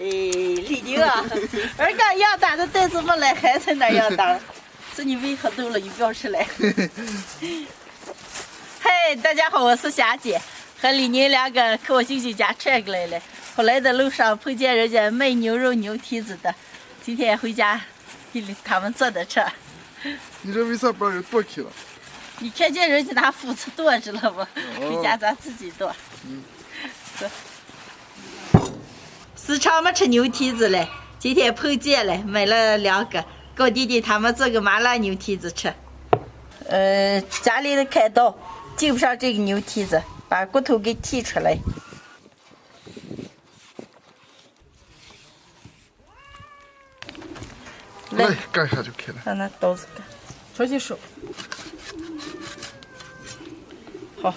李宁啊，二哥养大的袋子没来，还在那养大，是你胃喝多了，你不要吃来。嗨，大家好，我是霞姐，和李宁两个去我舅舅家串过来了。后来在路上碰见人家卖牛肉牛蹄子的，今天回家给他们做的吃。你这为啥把人剁去了？你看见人家拿斧子剁，知道不？回家咱自己剁。走。时常没吃牛蹄子嘞，今天碰见了，买了2个，给我弟弟他们做个麻辣牛蹄子吃。家里的开刀经不上这个牛蹄子，把骨头给剔出来。来，干一下就开了。让那刀子干，抄起手。好。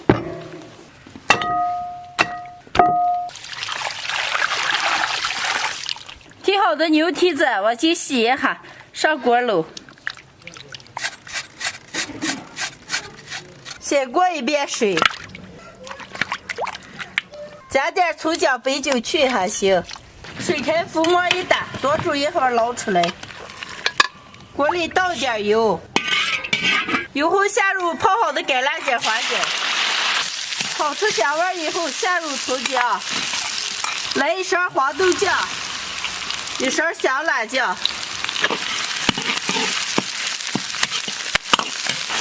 剔好的牛蹄子，我先洗一下，上锅喽。先过一遍水，加点葱姜白酒去一下行。水开浮沫一打，多煮一会儿捞出来。锅里倒点油，油后下入泡好的干辣椒、花椒，炒出香味以后下入葱姜，来一勺黄豆酱，一勺香辣酱，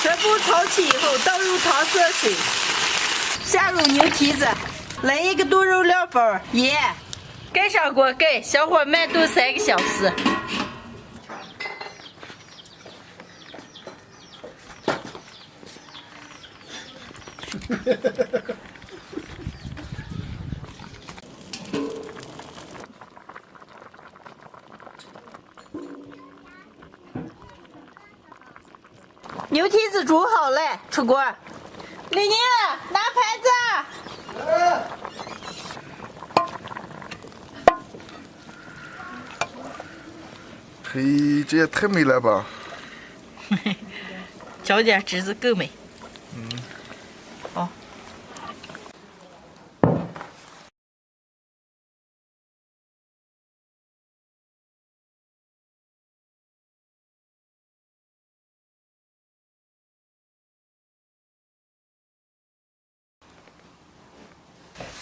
全部炒起以后倒入糖色水，下入牛蹄子，来一个炖肉料包，盐，盖上锅盖，小火慢炖3个小时。牛蹄子煮好了，出锅。李宁，拿盘子。嘿，这也太美了吧！浇点汁子够美。好。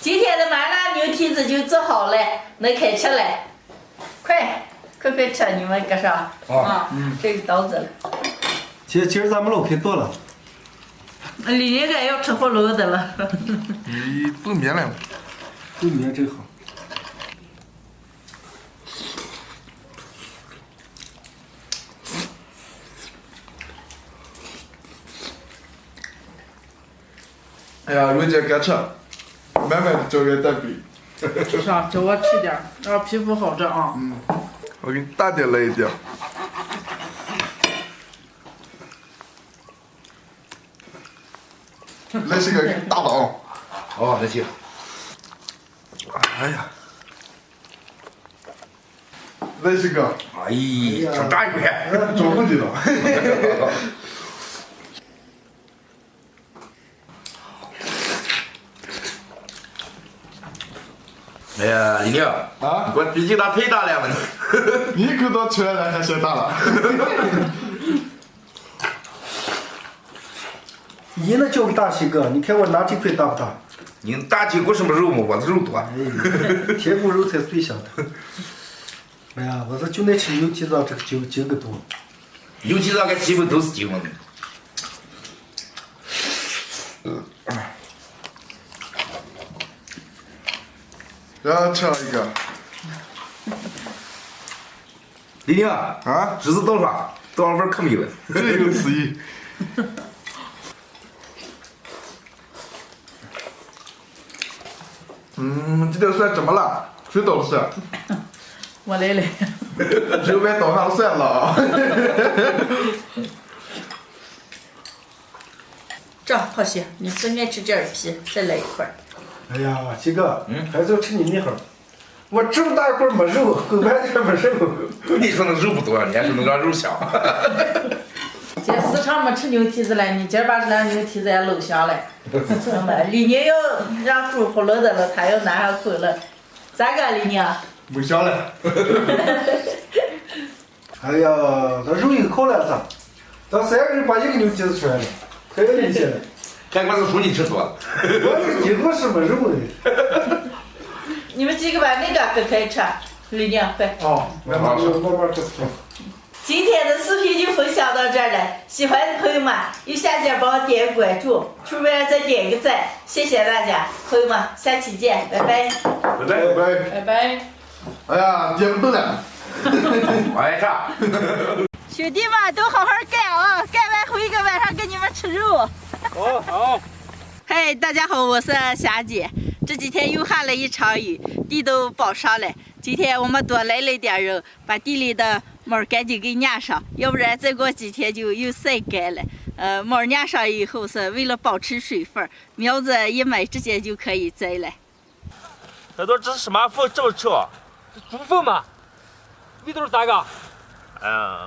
今天的麻辣牛蹄子就做好了，能开吃了。快吃，你们搁上这个刀子了。今儿咱们老开剁了。李宁哥要吃火炉的了。你炖面了？炖面真好。哎呀，肉姐敢吃，满满的胶原蛋白。是啊，叫我吃点，让皮肤好着啊。我给你大点来一点。来这个大的啊！哦，那行。哎呀，来这个。哎呀，上炸一块。装回去了。哎呀，李宁啊，你给我毕竟它忒大了嘛。你口到吃了还嫌大了。你那叫个大西哥，你看我拿这块大不大？你大鸡骨什么肉嘛？我的肉多。哎，铁骨肉才最香的。哎呀，我说就爱吃牛蹄子，这个筋个多。牛蹄子跟鸡骨都是筋嘛。然后吃了一个。李宁啊，这是多少份可美了。真有诗意。这点蒜怎么了？谁捣的蒜？我来了。肉外捣上蒜了啊！这好些，你随便吃点皮，再来一块。哎呀，西哥，还是要吃你那号。我这么大块没肉，狗盘点没肉。你说那肉不多，人家说能让肉香。今儿市场没吃牛蹄子了，你今儿把这俩牛蹄子也搂香了。李宁要让煮好了的了，他要拿上口了。咋个，李宁？没想了。哎呀，那肉一烤了啥？咱3个人把一个牛蹄子吃完了，太厉害了。还管是书记吃多了。我这一个什么肉呢？你们几个把那个分开吃，吕娘快。哦，慢慢吃。今天的视频就分享到这儿了，喜欢的朋友们右下角帮我点个关注，出面再点一个赞，谢谢大家，朋友们，下期见，拜拜。拜拜。拜拜。哎呀，点不动了。往外炸。兄弟们都好好干啊，干完回个晚上给你们吃肉。好。嘿，大家好，我是霞姐。这几天又下了一场雨，地都包上了。今天我们多来了点人，把地里的毛赶紧给撵上，要不然再过几天就又晒干了。毛撵上以后是为了保持水分，苗子一买直接就可以栽了。这是什么粪这么臭？猪粪嘛，味道咋个？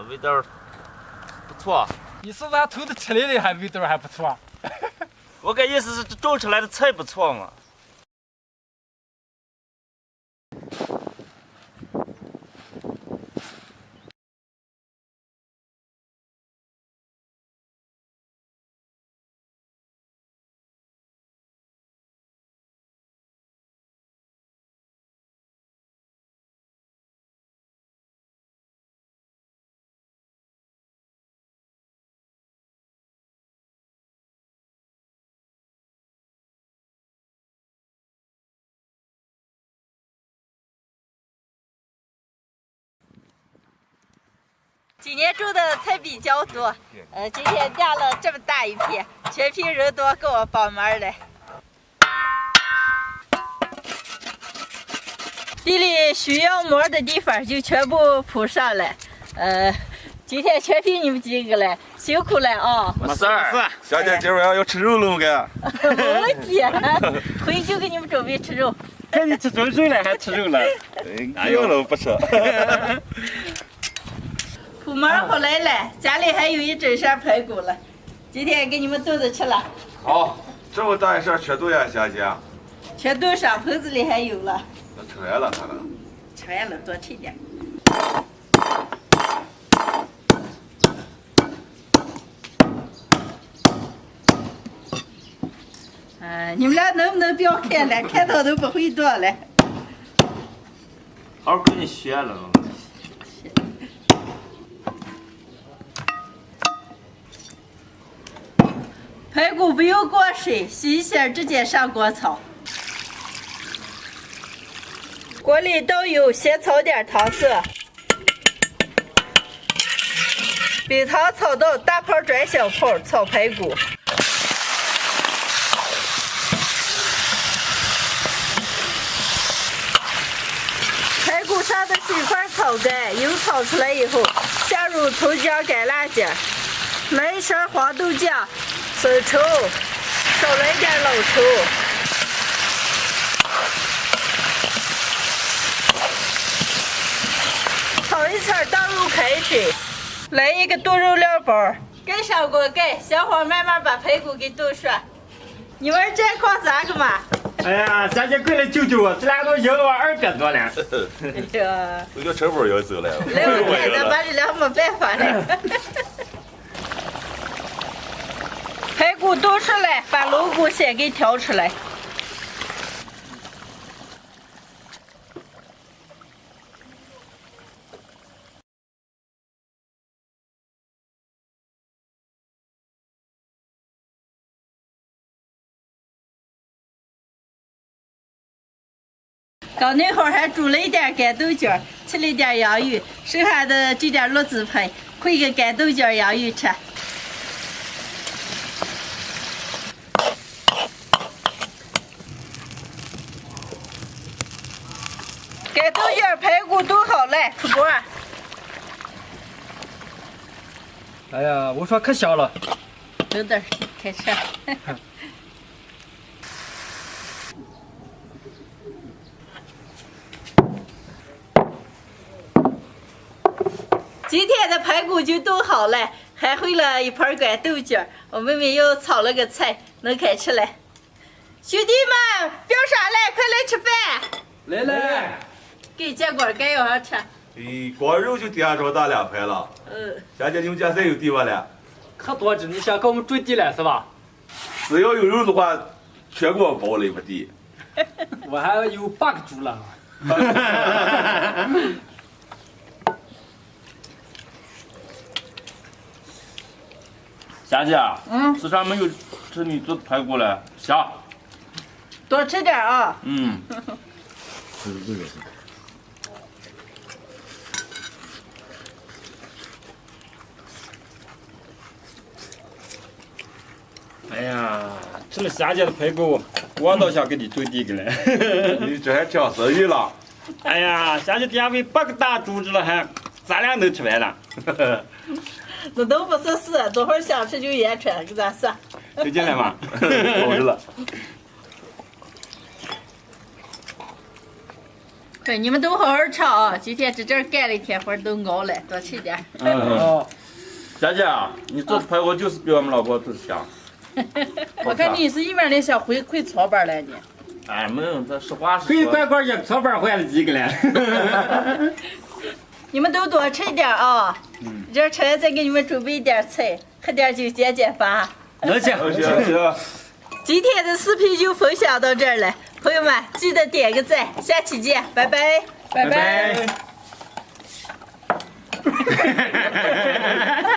味道不错。你是咱偷的吃来的，还味道还不错。我个意思是种出来的菜不错嘛。今年种的菜比较多，今天酿了这么大一片，全凭人多给我帮忙了。地里需要膜的地方就全部铺上了，今天全凭你们几个了，辛苦了啊！没事儿，小姐今儿晚上要吃肉了，我该。没问题，回去就给你们准备吃肉。看你吃成肉了，还吃肉了？哪有了，不吃。铺膜回来了，家里还有一整扇排骨了，今天给你们炖着吃了。好，这么大一扇全炖呀，霞姐。全炖上，盆子里还有了。那吃完了，看看。吃完了，多吃点。你们俩能不能不要看了？看到都不会做了。好好跟你学了。排骨不用过水，洗一洗直接上锅炒。锅里倒油，先炒点糖色，冰糖炒到大泡转小泡，炒排骨。排骨上的水分炒干，油炒出来以后，下入葱姜干辣椒，来一勺黄豆酱。生抽，少来点老抽，炒一炒，倒入开水，来一个炖肉料包，盖上锅盖，小火慢慢把排骨给炖熟。你们这况咋个嘛？哎呀，霞姐过来救救我，这俩都赢了我2个多了。哎呀，我叫陈宝要走了。来我天，咱把这俩没办法了。排骨炖熟了，把龙骨先给挑出来。刚那会儿还煮了一点干豆角，切了一点洋芋，剩下的这点栗子配，烩个干豆角洋芋吃。干豆角排骨炖好了，出锅。哎呀，我说可香了。等等，开吃。今天的排骨就炖好了，还烩了一盘干豆角。我妹妹又炒了个菜，能开吃了。兄弟们，表啥了？快来吃饭！来来。给煎锅盖要上吃。光肉就点着大2排了，现在你们家再有地方了。可多着，你想给我们种地了是吧？只要有肉的话，全给我包了一块地。我还有8个猪了。霞姐，吃啥没有吃你做的排骨了？霞，多吃点啊。哎呀，吃了霞姐的排骨，我倒想给你种地个嘞。你这还抢生意了？哎呀，霞姐点喂8个大猪子了还，咱俩能吃完了。那都不是事，多会儿想吃就腌出来，给咱说。听见了吗？好着了。对，你们都好好吃啊！今天这干了一天活都熬了，多吃点。霞姐，你做的排骨就是比我们老婆做的香。我看你是一面的想回操班了呢。哎，没有，这实话实回说。乖乖也操办坏了几个了。你们都多吃一点啊！这吃了再给你们准备点菜，喝点酒解解乏。能行。行。今天的视频就分享到这儿了，朋友们记得点个赞，下期见，拜拜。拜拜。